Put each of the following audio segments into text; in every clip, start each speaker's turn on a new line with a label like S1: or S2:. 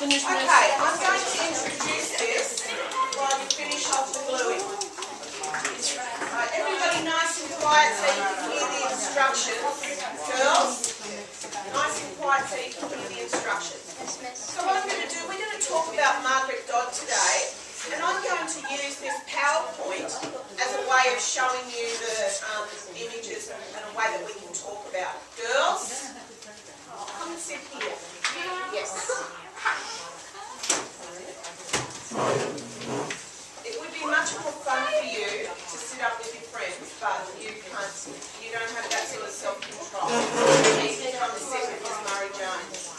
S1: Okay, I'm going to introduce this while you finish off the gluing. Right, everybody nice and quiet so you can hear the instructions. Girls, nice and quiet so you can hear the instructions. So what I'm going to do, we're going to talk about Margaret Dodd today, and I'm going to use this PowerPoint as a way of showing you the images and a way that we can talk about it. Girls, come and sit here. Yes. It would be much more fun for you to sit up with your friends, but you can't. You don't have that sort of self-control. You need to come and sit with Ms. Murray Jones.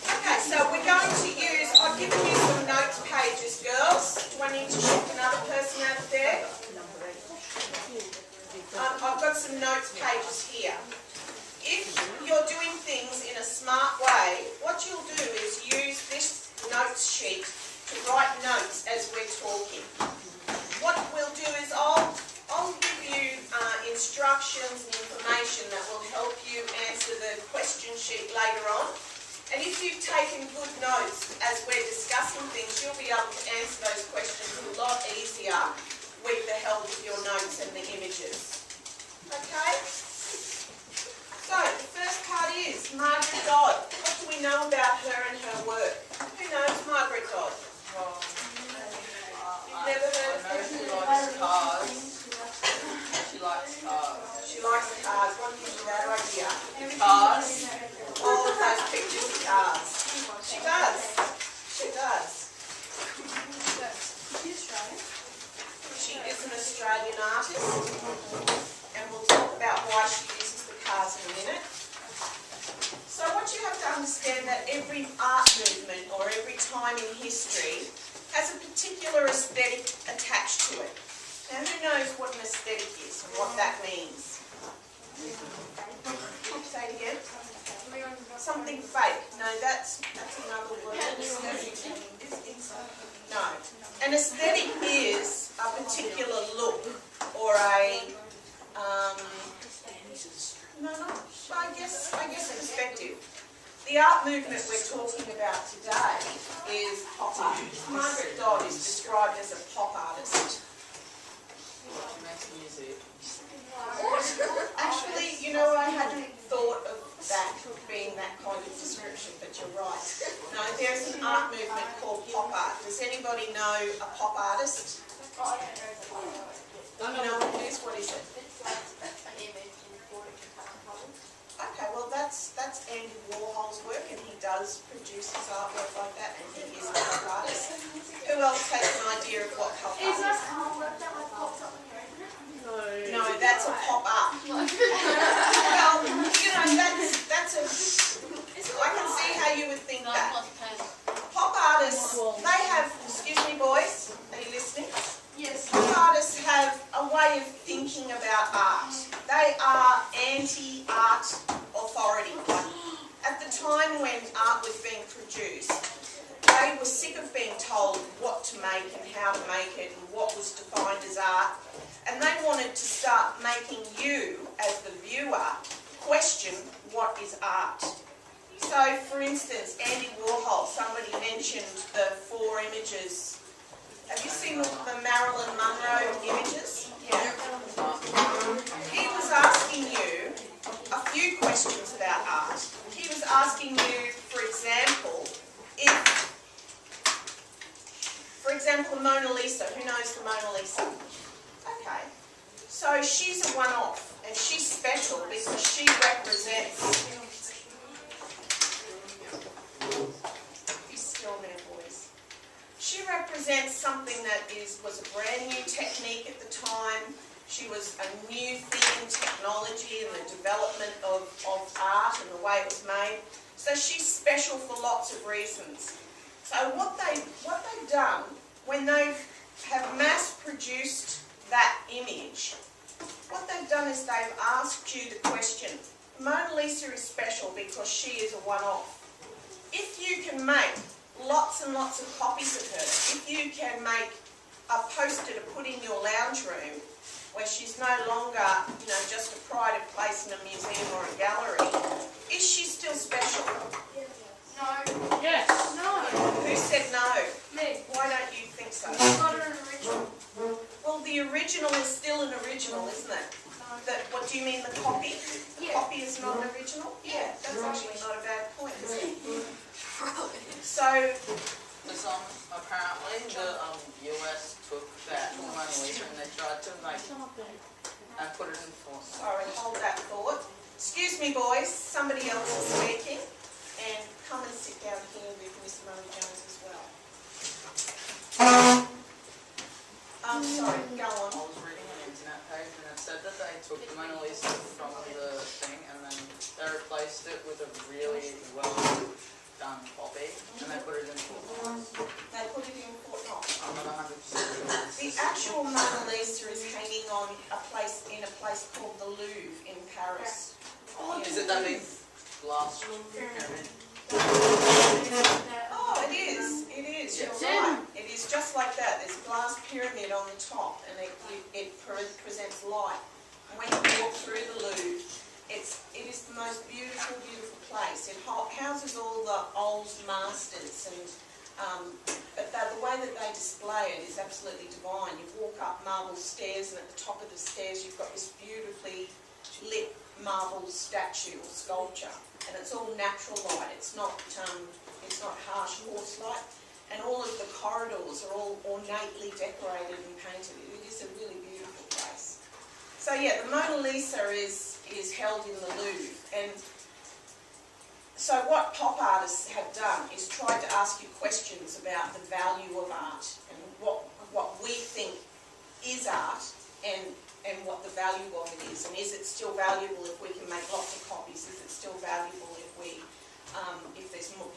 S1: Okay, so we're going to use. I've given you some notes pages, girls. Do I need to shift another person out of there? I've got some notes pages here. If you're doing things in a smart way, what you'll do is use this notes sheet to write notes as we're talking. What we'll do is I'll give you instructions and information that will help you answer the question sheet later on. And if you've taken good notes as we're discussing things, you'll be able to answer those questions a lot easier with the help of your notes and the images. Okay? So, the first part is Margaret Dodd. What do we know about her and her work? Who knows Margaret Dodd? You've never heard of her?
S2: She likes cars. She likes cars.
S1: She likes cars. What gives you that idea?
S2: Cars.
S1: All of those pictures of cars. She does. She does. She is an Australian artist, and we'll talk about why she uses the cars in a minute. So what you have to understand that every art movement or every time in history has a particular aesthetic attached to it. Now who knows what an aesthetic is and what that means? Say it again. Something fake. No, that's another word. No. An aesthetic is a particular look or a I guess perspective. The art movement we're talking about today is pop art. Margaret Dodd is described as a pop artist.
S2: She makes music.
S1: Actually, you know, I hadn't thought of that being that kind of description, but you're right. No, there's an art movement called pop art. Does anybody know a pop artist? You know what it is? What is it? Okay, well that's Andy Warhol's work, and he does produce his artwork like that, and he is a pop artist. Who else has an idea of what pop art is? No, that's a pop art. Well, you know, that's a. I can see how you would think that. Pop artists, they have. Excuse me, boys. Are you listening? Yes. Pop artists have a way of thinking about art. They are anti-art authority. At the time when art was being produced, they were sick of being told what to make and how to make it and what was defined as art. And they wanted to start making you, as the viewer, question what is art. So, for instance, Andy Warhol, somebody mentioned the 4 images. Have you seen the Marilyn Monroe images? Yeah. He was asking you a few questions about art. He was asking you, for example, Mona Lisa. Who knows the Mona Lisa? Okay. So she's a one-off, and she's special because she represents... Be still there, boys. She represents something that was a brand new technique at the time. She was a new thing in technology and the development of art and the way it was made. So she's special for lots of reasons. So what they've done, when they have mass-produced that image, what they've done is they've asked you the question, Mona Lisa is special because she is a one-off. If you can make lots and lots of copies of her, if you can make a poster to put in your lounge room where she's no longer, you know, just a pride of place in a museum or a gallery, is she still special?
S3: No.
S1: original is still an original, isn't it? What do you mean, the copy? The copy is not an original? Yeah, that's actually not a bad point, is it? So,
S2: apparently the US took that Mona Lisa and they tried to and put it in force.
S1: sorry, hold that thought. Excuse me, boys, somebody else is speaking, and come and sit down here with Miss Murray Jones as well. Sorry, go on.
S2: I was reading an internet page and it said that they took the Mona Lisa from the thing and then they replaced it with a really well done copy and they put it in Fort Knox.
S1: They put it in Fort Knox.
S2: I'm not 100% sure.
S1: The actual Mona Lisa is hanging on a place called the Louvre in Paris.
S2: Is it that big glass pyramid?
S1: Oh, it is. It is. You're right. It is just like that. There's a glass pyramid on the top, and it presents light. When you walk through the Louvre, it is the most beautiful, beautiful place. It houses all the old masters, and but the way that they display it is absolutely divine. You walk up marble stairs, and at the top of the stairs, you've got this beautifully lit marble statue or sculpture, and it's all natural light. It's not harsh horse light, and all of the corridors are all ornately decorated and painted. It is a really beautiful place. So yeah, the Mona Lisa is held in the Louvre, and so what pop artists have done is tried to ask you questions about the value of art and what we think is art and what the value of it is, and is it still valuable if we can make lots of copies? Is it still valuable if there's more,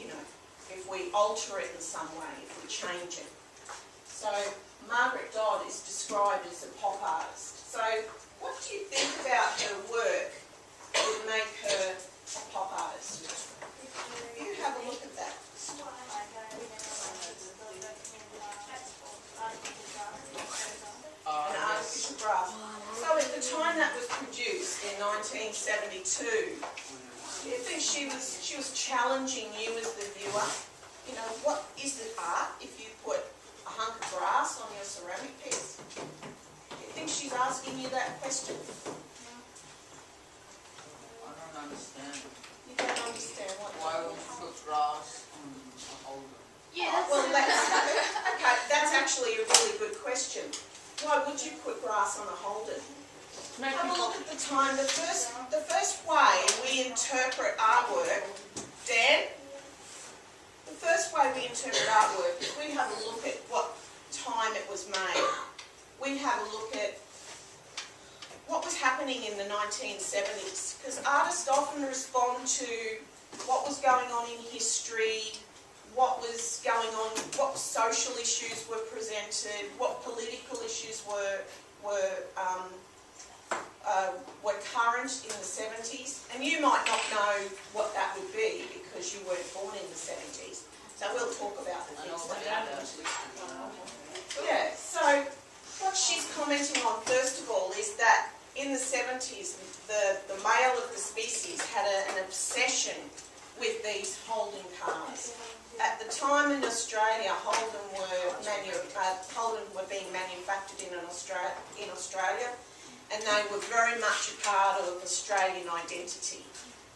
S1: if we alter it in some way, if we change it? So Margaret Dodd is described as a pop artist. So what do you think about her work that would make her a pop artist? You have a look at that. An artificial grass. So at the time that was produced in 1972, do you think she was challenging you as the viewer? What is it art if you put a hunk of grass on your ceramic piece? Do you think she's asking you that question?
S2: I don't understand.
S1: You don't understand what?
S2: Why would you put grass on a holder?
S1: Yeah, that's actually a really good question. Why would you put grass on a holder? Have a look at the time. The first way we interpret artwork, Dan, the first way we interpret artwork is we have a look at what time it was made. We have a look at what was happening in the 1970s, because artists often respond to what was going on in history, what was going on, what social issues were presented, what political issues were current in the 70s. And you might not know what that would be because you weren't born in the 70s. So we'll talk about the things that happened. Yeah, so what she's commenting on first of all is that in the 70s, the male of the species had an obsession with these Holden cars. At the time in Australia, Holden were being manufactured in Australia, and they were very much a part of Australian identity.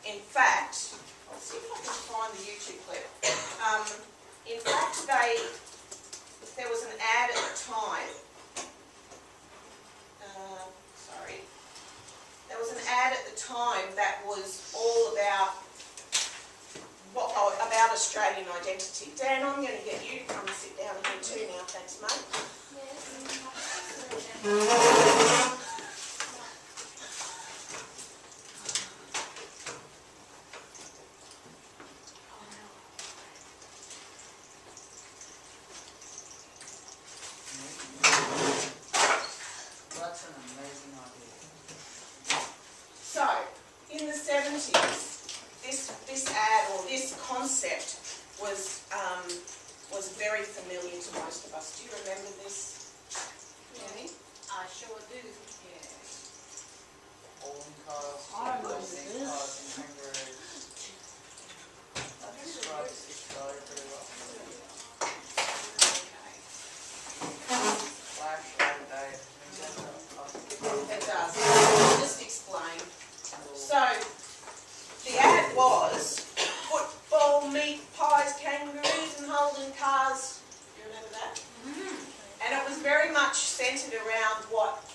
S1: In fact, I'll see if I can find the YouTube clip. In fact, there was an ad at the time. There was an ad at the time that was all about Australian identity. Dan, I'm going to get you to come and sit down here too now. Thanks, mate.
S2: That's an amazing idea.
S1: So, in the 70s, this ad or this concept was very familiar to most of us. Do you remember this, Jenny?
S3: I sure do.
S1: Yeah.
S2: Holden cars,
S3: I remember
S2: racing
S3: this.
S2: cars in Hungary. That describes this story pretty well.
S1: Okay.
S2: Flash, light, day, things like that.
S1: with cars. You remember that? And it was very much centred around what